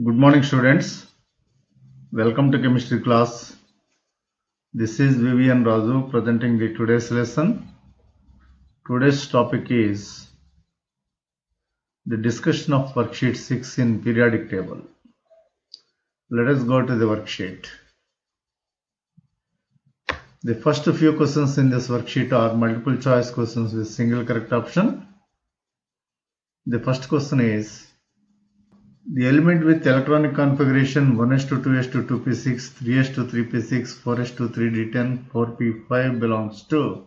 Good morning, students. Welcome to chemistry class. This is Vivian Raju presenting the today's lesson. Today's topic is the discussion of worksheet 6 in periodic table. Let us go to the worksheet. The first few questions in this worksheet are multiple choice questions with single correct option. The first question is, the element with electronic configuration 1s to 2s to 2p6, 3s to 3p6, 4s to 3d10, 4p5 belongs to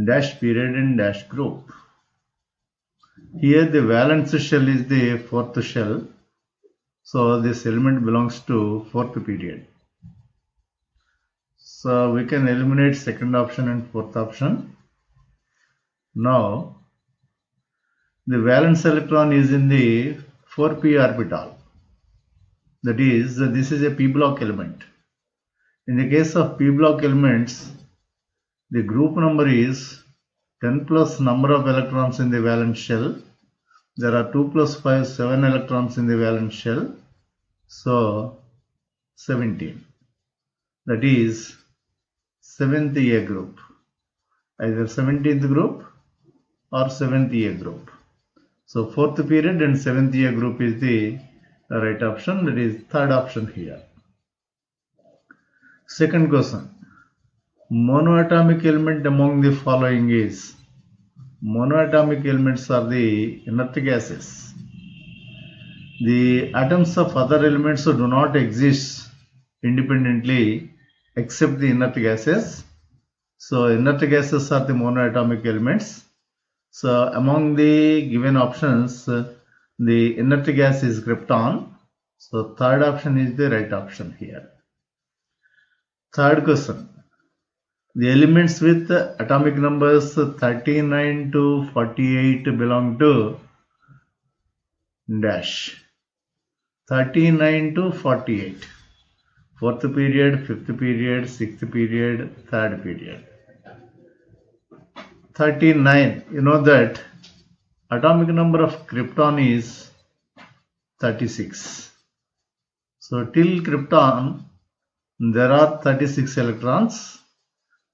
dash period and dash group. Here the valence shell is the fourth shell, so this element belongs to fourth period. So we can eliminate second option and fourth option. Now the valence electron is in the 4p orbital. That is, this is a p block element. In the case of p block elements, the group number is 10 plus number of electrons in the valence shell. There are 2 plus 5, 7 electrons in the valence shell. So 17. That is 7th A group. Either 17th group or 7th A group. So 4th period and 7th A group is the right option. That is third option here. Second question. Monoatomic element among the following is. Monoatomic elements are the inert gases. The atoms of other elements do not exist independently except the inert gases. So inert gases are the monoatomic elements. So among the given options, the inert gas is krypton. So third option is the right option here. Third question. The elements with atomic numbers 39 to 48 belong to dash. 39 to 48. Fourth period, fifth period, sixth period, third period. 39, you know that atomic number of krypton is 36. So till krypton, there are 36 electrons.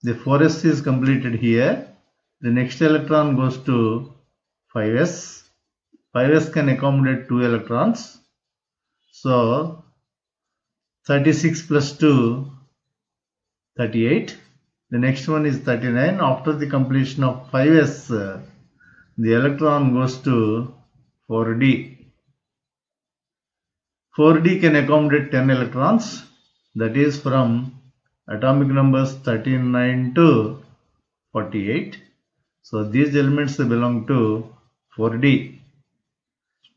The 4s is completed here. The next electron goes to 5s. 5s can accommodate 2 electrons. So 36 plus 2, 38. The next one is 39. After the completion of 5s, the electron goes to 4d. 4d can accommodate 10 electrons. That is from atomic numbers 39 to 48. So these elements belong to 4d.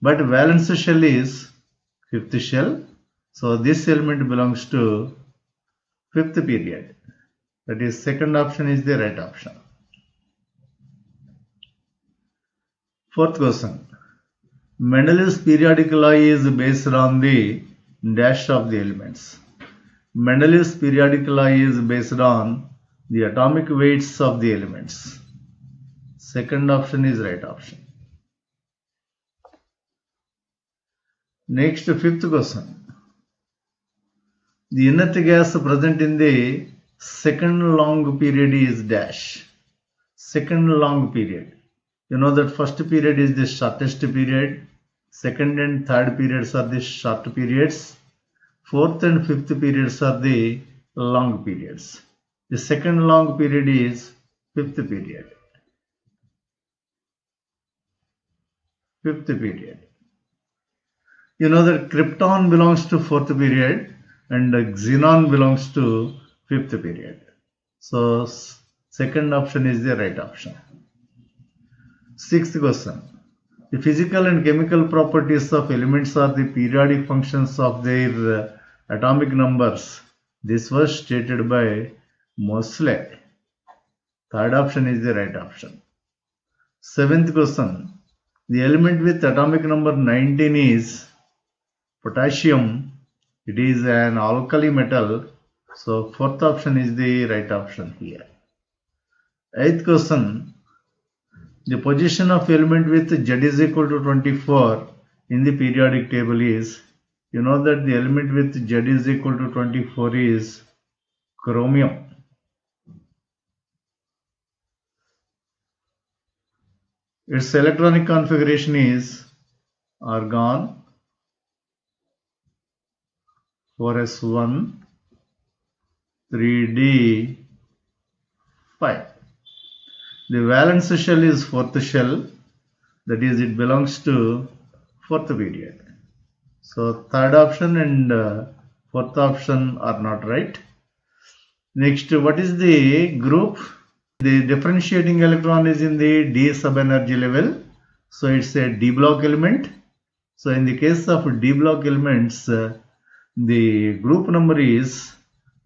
But valence shell is fifth shell. So this element belongs to fifth period. That is, second option is the right option. Fourth question. Mendeleev's periodic law is based on the dash of the elements. Mendeleev's periodic law is based on the atomic weights of the elements. Second option is right option. Next, fifth question. The inert gas present in the second long period is dash. Second long period. You know that first period is the shortest period. Second and third periods are the short periods. Fourth and fifth periods are the long periods. The second long period is fifth period. Fifth period. You know that krypton belongs to fourth period and xenon belongs to fifth period. So second option is the right option. Sixth question. The physical and chemical properties of elements are the periodic functions of their atomic numbers. This was stated by Mosley. Third option is the right option. Seventh question. The element with atomic number 19 is potassium. It is an alkali metal. So fourth option is the right option here. Eighth question. The position of element with Z is equal to 24 in the periodic table is, you know that the element with Z is equal to 24 is chromium. Its electronic configuration is argon 4s1 3d 5. The valence shell is fourth shell, that is, it belongs to fourth period. So third option and fourth option are not right. Next, what is the group? The differentiating electron is in the d subenergy level, so it's a d block element. So in the case of d block elements, the group number is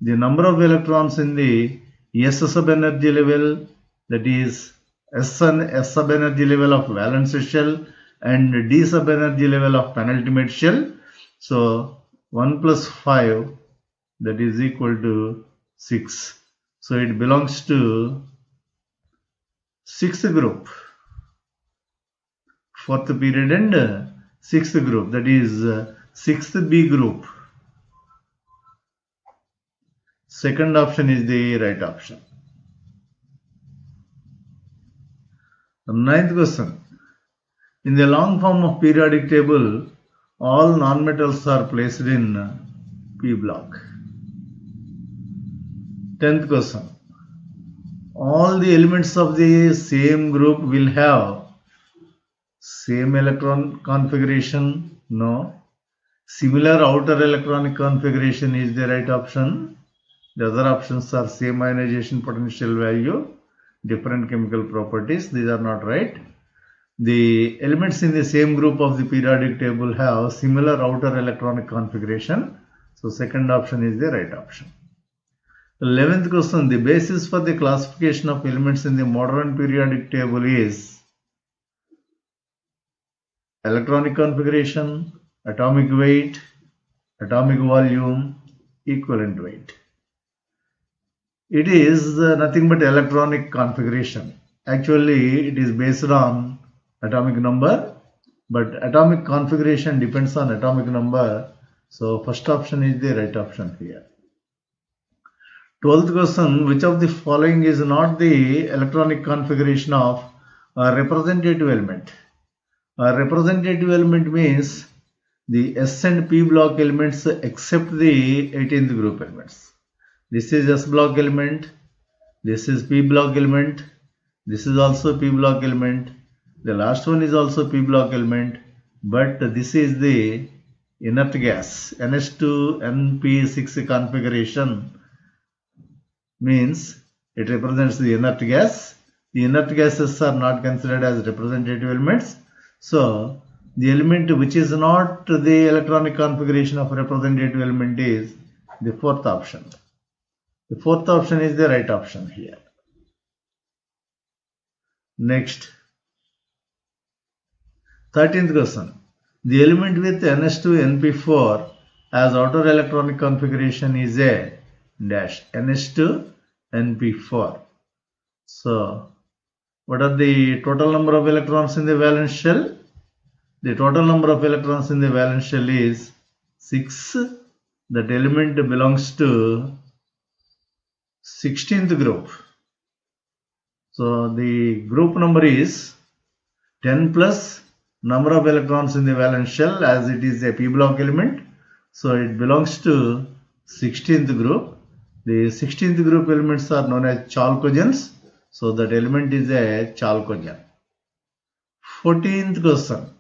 the number of electrons in the s subenergy level, that is s subenergy level of valence shell, and d subenergy level of penultimate shell. So 1 plus 5, that is equal to 6. So it belongs to sixth group, fourth period and sixth group, that is sixth B group. Second option is the right option. The ninth question. In the long form of periodic table, all nonmetals are placed in P block. 10th question. All the elements of the same group will have same electron configuration? No. Similar outer electronic configuration is the right option. The other options are same ionization potential value, different chemical properties. These are not right. The elements in the same group of the periodic table have similar outer electronic configuration. So second option is the right option. 11th question. The basis for the classification of elements in the modern periodic table is electronic configuration, atomic weight, atomic volume, equivalent weight. It is nothing but electronic configuration. Actually, it is based on atomic number, but atomic configuration depends on atomic number. So first option is the right option here. 12th question. Which of the following is not the electronic configuration of a representative element? A representative element means the S and P block elements except the 18th group elements. This is S block element, this is P block element, this is also P block element, the last one is also P block element, but this is the inert gas NH2NP6 configuration, means it represents the inert gas. The inert gases are not considered as representative elements. So the element which is not the electronic configuration of representative element is the fourth option. The fourth option is the right option here. Next, 13th question. The element with NH2NP4 as outer electronic configuration is a dash NH2NP4. So what are the total number of electrons in the valence shell? The total number of electrons in the valence shell is 6. That element belongs to 16th group. So the group number is 10 plus number of electrons in the valence shell, as it is a P block element. So it belongs to 16th group. The 16th group elements are known as chalcogens. So that element is a chalcogen. 14th question.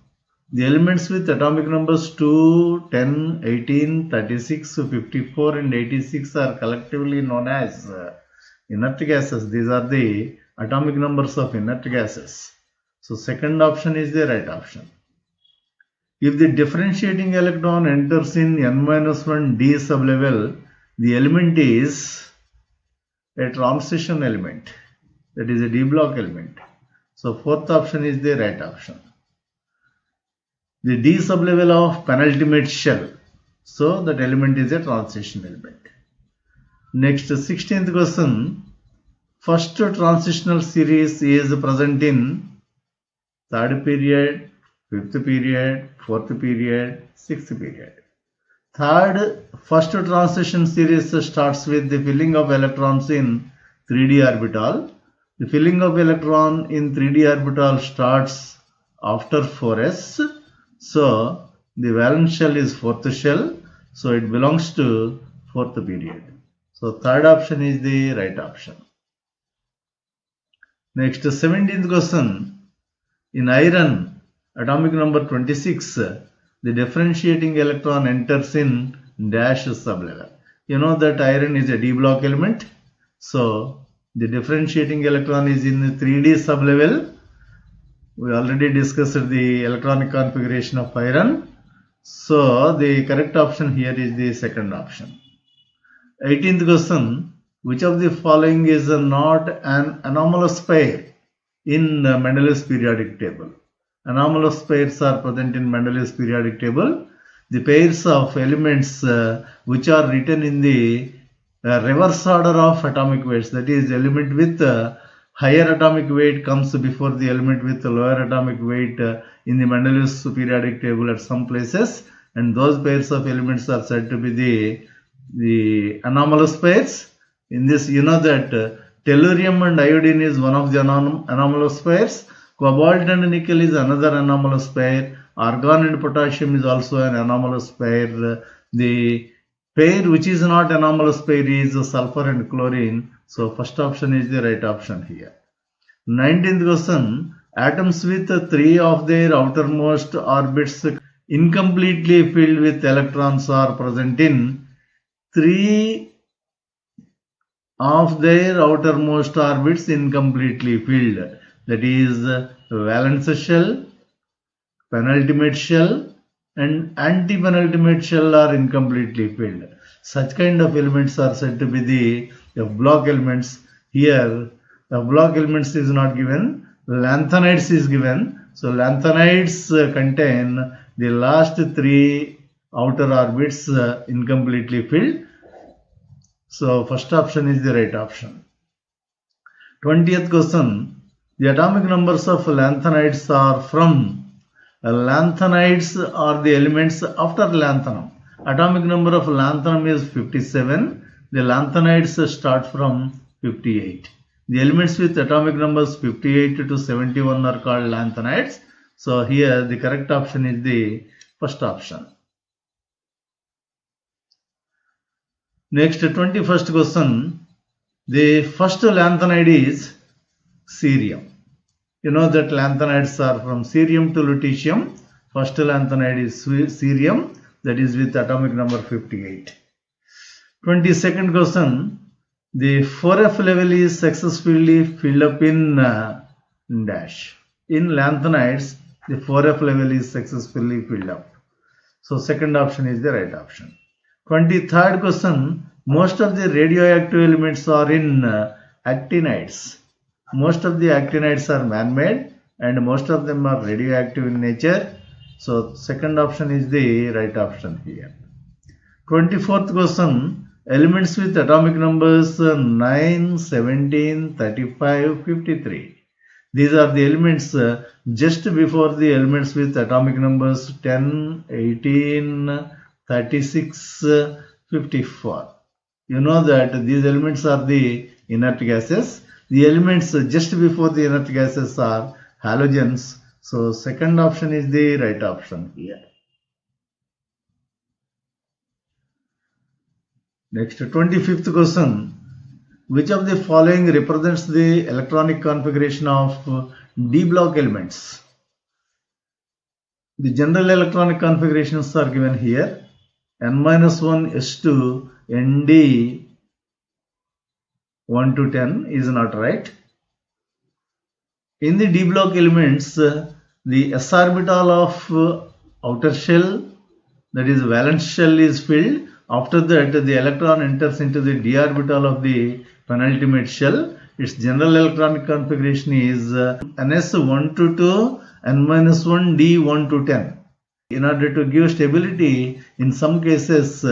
The elements with atomic numbers 2, 10, 18, 36, 54 and 86 are collectively known as inert gases. These are the atomic numbers of inert gases. So second option is the right option. If the differentiating electron enters in n-1 d sublevel, the element is a transition element, that is a d block element. So fourth option is the right option. The d sublevel of penultimate shell, so that element is a transition element. Next, 16th question. First transitional series is present in third period, fifth period, fourth period, sixth period. First transition series starts with the filling of electrons in 3d orbital. The filling of electron in 3d orbital starts after 4s. So the valence shell is fourth shell. So it belongs to fourth period. So third option is the right option. Next, 17th question. In iron, atomic number 26, the differentiating electron enters in dash sublevel. You know that iron is a d block element. So the differentiating electron is in the 3d sublevel. We already discussed the electronic configuration of iron. So the correct option here is the second option. 18th question. Which of the following is not an anomalous pair in Mendeleev's periodic table? Anomalous pairs are present in Mendeleev's periodic table. The pairs of elements which are written in the reverse order of atomic weights, that is, element with higher atomic weight comes before the element with lower atomic weight in the Mendeleev's periodic table at some places, and those pairs of elements are said to be the anomalous pairs. In this, you know that tellurium and iodine is one of the anomalous pairs. Cobalt and nickel is another anomalous pair. Argon and potassium is also an anomalous pair. The pair which is not anomalous pair is sulfur and chlorine. So first option is the right option here. 19th question. Atoms with 3 of their outermost orbits incompletely filled with electrons are present in 3 of their outermost orbits incompletely filled. That is, valence shell, penultimate shell, and anti-penultimate shell are incompletely filled. Such kind of elements are said to be the F block elements. Here, F block elements is not given, lanthanides is given. So lanthanides contain the last 3 outer orbits incompletely filled. So first option is the right option. 20th question. The atomic numbers of lanthanides are from. Lanthanides are the elements after lanthanum. Atomic number of lanthanum is 57. The lanthanides start from 58. The elements with atomic numbers 58 to 71 are called lanthanides. So here the correct option is the first option. Next, 21st question. The first lanthanide is cerium. You know that lanthanides are from cerium to lutetium. First lanthanide is cerium, that is with atomic number 58. 22nd question. The 4f level is successfully filled up in dash. In lanthanides, the 4f level is successfully filled up. So second option is the right option. 23rd question. Most of the radioactive elements are in actinides. Most of the actinides are man-made and most of them are radioactive in nature. So second option is the right option here. 24th question. Elements with atomic numbers 9, 17, 35, 53. These are the elements just before the elements with atomic numbers 10, 18, 36, 54. You know that these elements are the inert gases. The elements just before the inert gases are halogens. So second option is the right option here. Next, 25th question. Which of the following represents the electronic configuration of d block elements? The general electronic configurations are given here. N-1 S2 Nd 1 to 10 is not right. In the d block elements, the s orbital of outer shell, that is valence shell, is filled. After that, the electron enters into the d orbital of the penultimate shell. Its general electronic configuration is Ns 1 to 2, N-1 D 1 to 10. In order to give stability, in some cases,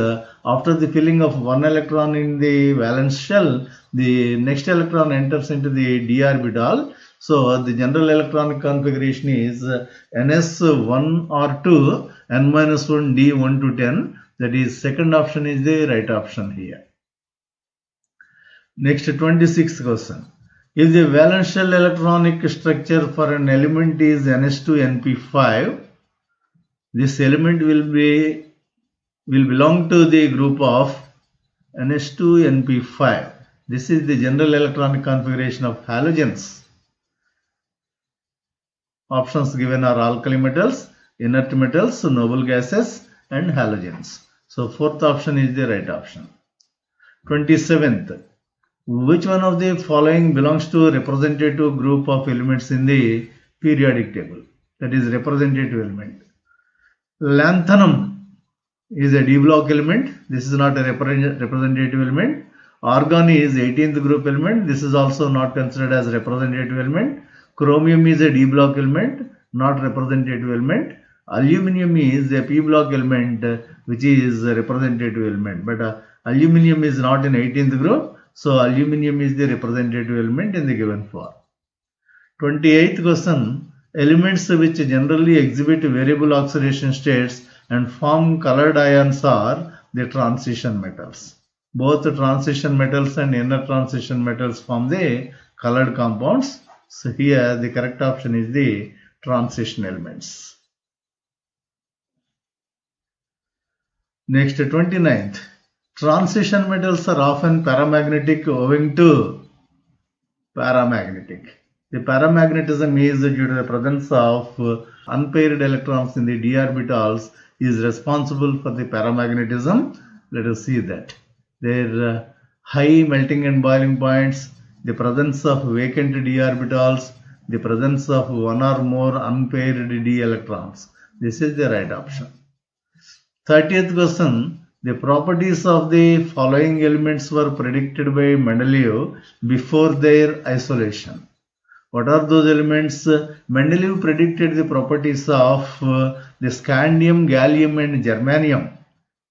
after the filling of one electron in the valence shell, the next electron enters into the d orbital. So the general electronic configuration is ns1 or 2, n-1 d 1 to 10. That is, second option is the right option here. Next, 26th question. If the valence shell electronic structure for an element is ns2 np5, this element will belong to the group of ns2 np5. This is the general electronic configuration of halogens. Options given are alkali metals, inert metals, noble gases, and halogens. So fourth option is the right option. 27th. Which one of the following belongs to a representative group of elements in the periodic table? That is, representative element. Lanthanum is a D block element. This is not a representative element. Argon is 18th group element. This is also not considered as representative element. Chromium is a D block element, not representative element. Aluminium is a P block element, which is a representative element. But aluminium is not in 18th group. So aluminium is the representative element in the given form. 28th question. Elements which generally exhibit variable oxidation states and form colored ions are the transition metals. Both the transition metals and inner transition metals form the colored compounds. So here the correct option is the transition elements. Next, 29th. Transition metals are often paramagnetic owing to paramagnetic. The paramagnetism is due to the presence of unpaired electrons in the d orbitals is responsible for the paramagnetism. Let us see that. Their high melting and boiling points, the presence of vacant d orbitals, the presence of one or more unpaired d electrons. This is the right option. 30th question. The properties of the following elements were predicted by Mendeleev before their isolation. What are those elements? Mendeleev predicted the properties of the scandium, gallium, and germanium.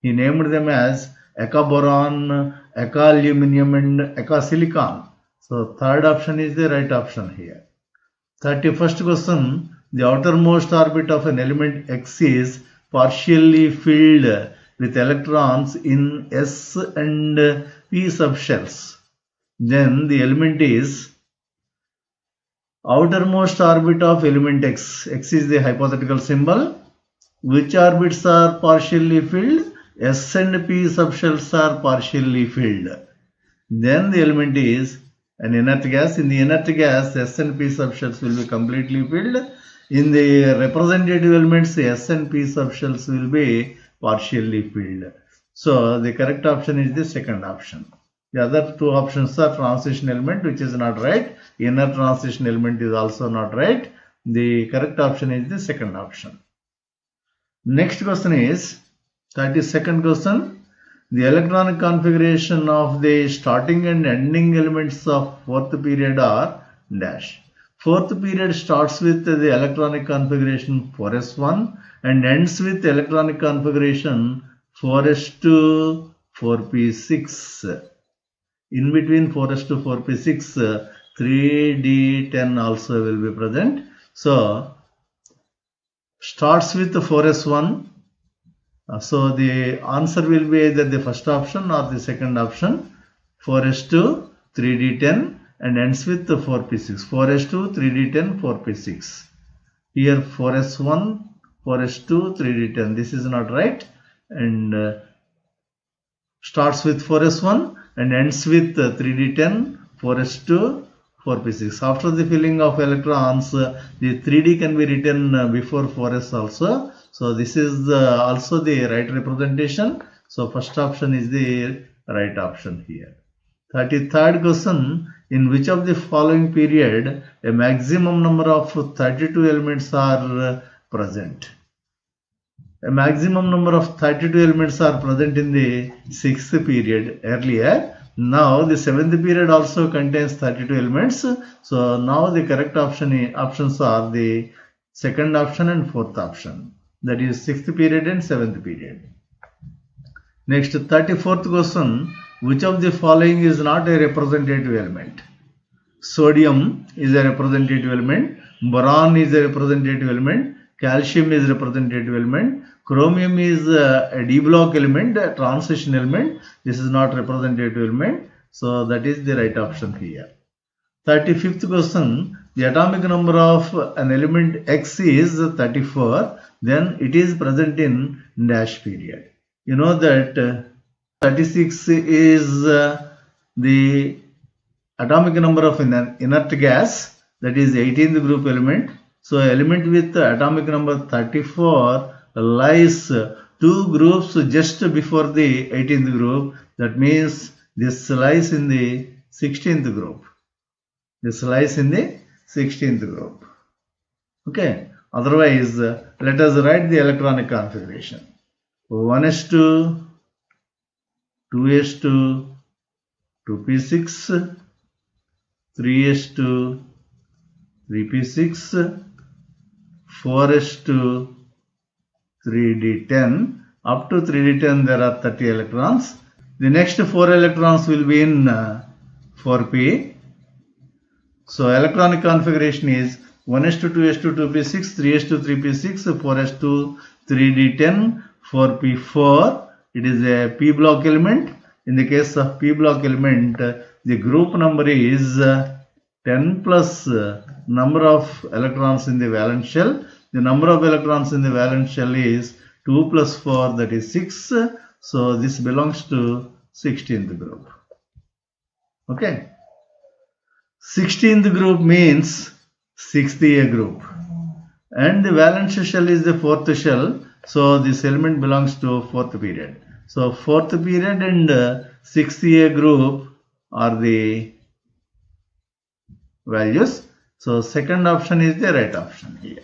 He named them as eka-boron, eka-aluminium, and eka-silicon. So third option is the right option here. 31st question. The outermost orbit of an element X is partially filled with electrons in S and P subshells. Then the element is outermost orbit of element X. X is the hypothetical symbol. Which orbits are partially filled? S and P subshells are partially filled. Then the element is an inert gas. In the inert gas, S and P subshells will be completely filled. In the representative elements, S and P subshells will be partially filled. So the correct option is the second option. The other two options are transition element, which is not right. Inner transition element is also not right. The correct option is the second option. Next question is 32nd question. The electronic configuration of the starting and ending elements of fourth period are dash. Fourth period starts with the electronic configuration 4s1 and ends with electronic configuration 4s2 4p6. In between 4s2 4p6, 3d10 also will be present. So starts with 4s1. So the answer will be either the first option or the second option. 4s2 3d10 and ends with 4p6. 4s2 3d10 4p6. Here 4s1 4s2 3d10. This is not right, and starts with 4s1 and ends with 3d10 4s2 4p6. After the filling of electrons, the 3d can be written before 4s also. So this is also the right representation. So first option is the right option here. 33rd question. In which of the following period a maximum number of 32 elements are present? A maximum number of 32 elements are present in the 6th period earlier. Now the 7th period also contains 32 elements. So now the correct options are the second option and fourth option. that is 6th period and 7th period. Next, 34th question, which of the following is not a representative element? Sodium is a representative element, boron is a representative element, calcium is a representative element, chromium is a d block element, a transition element. This is not representative element, so that is the right option here. 35th question, the atomic number of an element X is 34, then it is present in dash period. You know that 36 is the atomic number of inert gas, that is 18th group element. So element with atomic number 34 lies 2 groups just before the 18th group. That means this lies in the 16th group. This lies in the 16th group. Okay. Otherwise, let us write the electronic configuration. 1s2, 2s2, 2p6, 3s2, 3p6, 4s2, 3d10. Up to 3d10 there are 30 electrons. The next 4 electrons will be in 4p. So electronic configuration is 1s2, 2s2, 2p6, 3s2, 3p6, 4s2, 3d10, 4p4. It is a p block element. In the case of p block element, the group number is 10 plus number of electrons in the valence shell. The number of electrons in the valence shell is 2 plus 4, that is 6. So this belongs to 16th group. Okay. 16th group means 6th A group. And the valence shell is the 4th shell. So this element belongs to 4th period. So 4th period and 6th A group are the values. So second option is the right option here.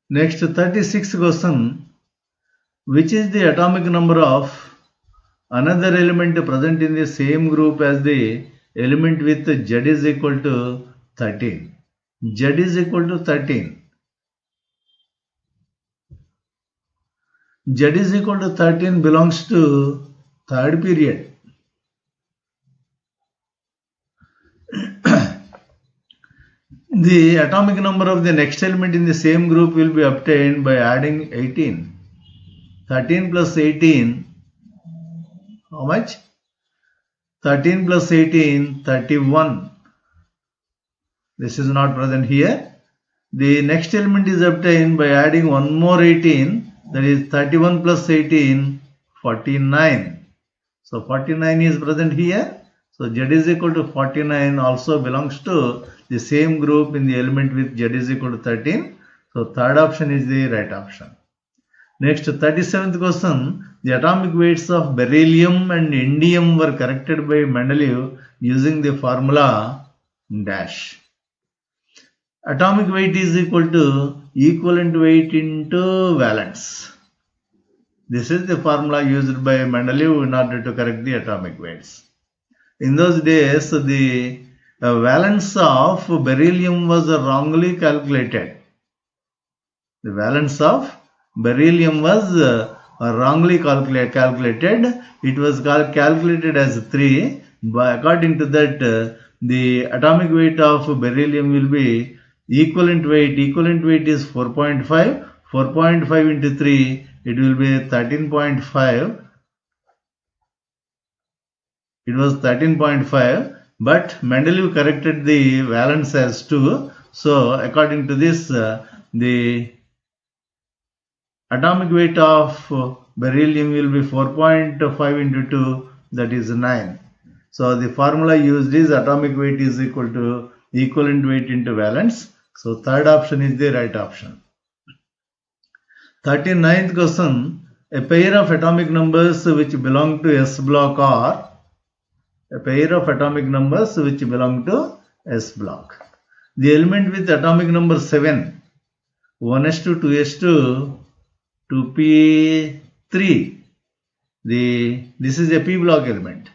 Next, 36th question. Which is the atomic number of another element present in the same group as the element with Z is equal to 13? Z is equal to 13. Z is equal to 13 belongs to 3rd period. The atomic number of the next element in the same group will be obtained by adding 18. 13 plus 18, how much? 13 plus 18, 31. This is not present here. The next element is obtained by adding one more 18, that is 31 plus 18, 49. So 49 is present here. So Z is equal to 49 also belongs to the same group in the element with Z is equal to 13. So third option is the right option. Next, 37th question. The atomic weights of beryllium and indium were corrected by Mendeleev using the formula dash. Atomic weight is equal to equivalent weight into valence. This is the formula used by Mendeleev in order to correct the atomic weights. In those days, the valence of beryllium was wrongly calculated. The valence of beryllium was wrongly calculated. It was calculated as 3. But according to that, the atomic weight of beryllium will be equivalent weight. Equivalent weight is 4.5. 4.5 into 3, it will be 13.5. It was 13.5, but Mendeleev corrected the valence as 2. So according to this, the atomic weight of beryllium will be 4.5 into 2, that is 9. So the formula used is atomic weight is equal to equivalent weight into valence. So third option is the right option. 39th question. A pair of atomic numbers which belong to S block are a pair of atomic numbers which belong to S block. The element with atomic number 7, 1s2, 2s2, 2p3. This is a p block element.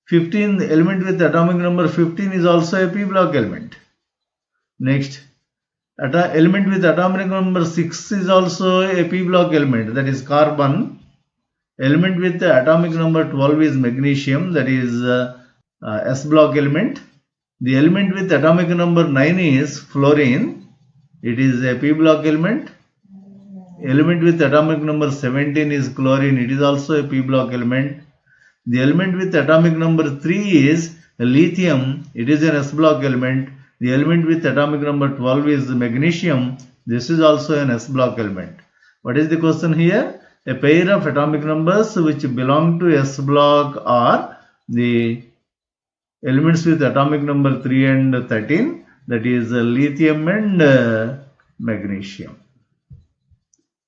15, the element with atomic number 15 is also a p block element. Next, element with atomic number 6 is also a p block element, that is carbon. Element with atomic number 12 is magnesium, that is s block element. The element with atomic number 9 is fluorine, it is a p block element. Element with atomic number 17 is chlorine, it is also a p block element. The element with atomic number 3 is lithium, it is an s block element. The element with atomic number 12 is magnesium, this is also an s block element. What is the question here? A pair of atomic numbers which belong to s block are the elements with atomic number 3 and 13, that is lithium and magnesium.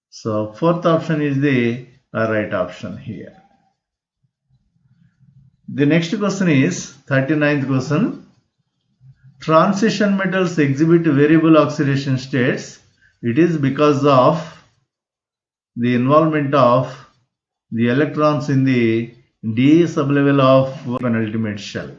So fourth option is the right option here. The next question is 39th question. Transition metals exhibit variable oxidation states. It is because of the involvement of the electrons in the d sublevel of penultimate shell.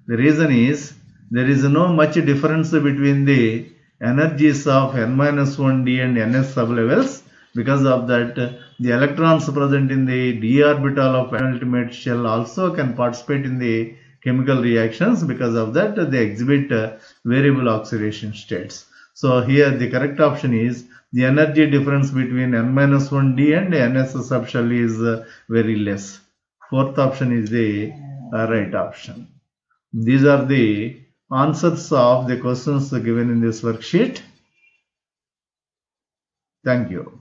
The reason is there is no much difference between the energies of n-1d and ns sublevels. Because of that, the electrons present in the d orbital of penultimate shell also can participate in the chemical reactions. Because of that, they exhibit variable oxidation states. So here the correct option is the energy difference between n-1d and ns subshell is very less. Fourth option is the right option. These are the answers of the questions given in this worksheet. Thank you.